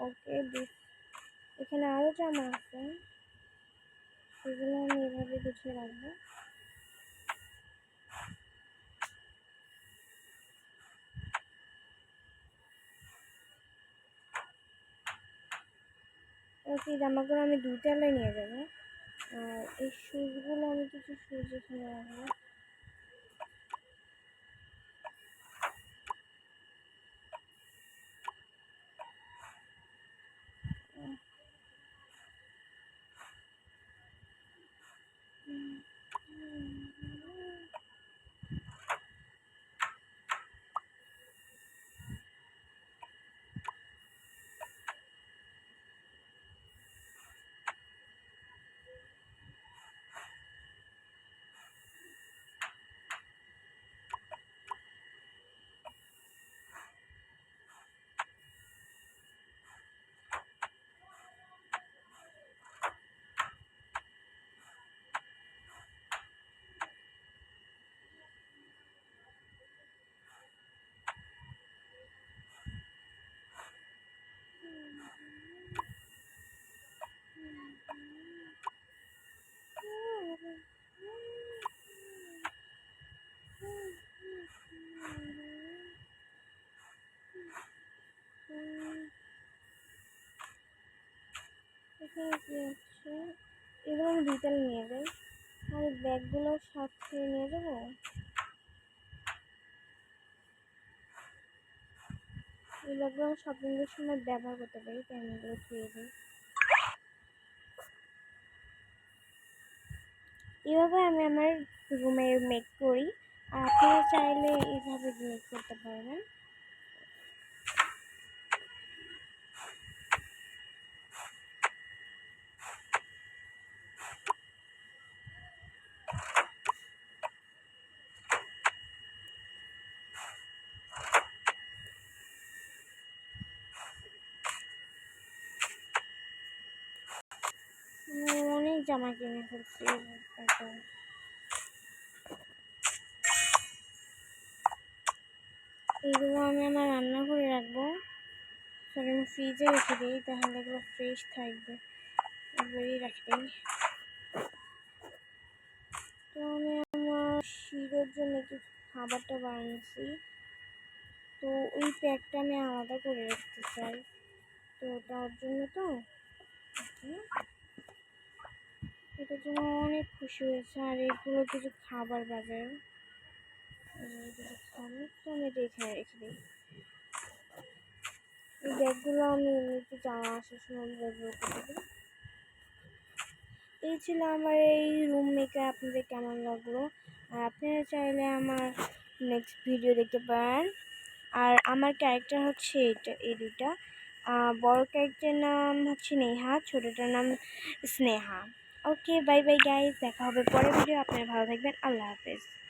ওকে, এখানে আরো জামা আছে, সেগুলো আমি এভাবে গুছিয়ে রাখবো। ওকে, জামাগুলো আমি দুইটালে নিয়ে যাবো। আর এই শুজগুলো আমি কিছু শুজ এখানে রাখবো। এগুলো আমি দুইটালে নিয়ে যাই। আর ব্যাগগুলো সাথে নিয়ে যাবো। এই ব্যাগগুলো আমি শপিংয়ের সময় ব্যবহার করতে পারি, তাই আমি এগুলো ধুয়ে দিই। এভাবে আমি আমার রুমে মেক করি, আর আপনারা চাইলে এইভাবে মেক করতে পারবেন। অনেক জামা কিনে ফেলছি। এগুলো আমি আমার রান্নাঘরে রাখবো, সরি আমি ফ্রিজে রেখে দিই, তাহলে এগুলো ফ্রেশ থাকবে। এবারেই রাখি দিই। তো আমি আমার শিরোর জন্য কিছু খাবারটা বানিয়েছি, তো ওই প্যাকটা আমি আলাদা করে রাখতে চাই, তো তার জন্য তো এটার জন্য অনেক খুশি হয়েছে। আর এগুলো কিছু খাবার বাজার, তো আমি এখানে রেখে দিই। এই ব্যাগগুলো আমি এমনিতে যাওয়া আসার সময় ব্যবহার করে দিই। এই ছিল আমার এই রুম মেকআপ। আপনাদের কেমন লাগলো? আর আপনারা চাইলে আমার নেক্সট ভিডিও দেখতে পারেন। আর আমার ক্যারেক্টার হচ্ছে এই দুইটা। বড় ক্যারেক্টারের নাম হচ্ছে নেহা, ছোটোটার নাম স্নেহা। ওকে, বাই বাই গাইস, দেখা হবে পরের ভিডিও। আপনারা ভালো থাকবেন, আল্লাহ হাফেজ।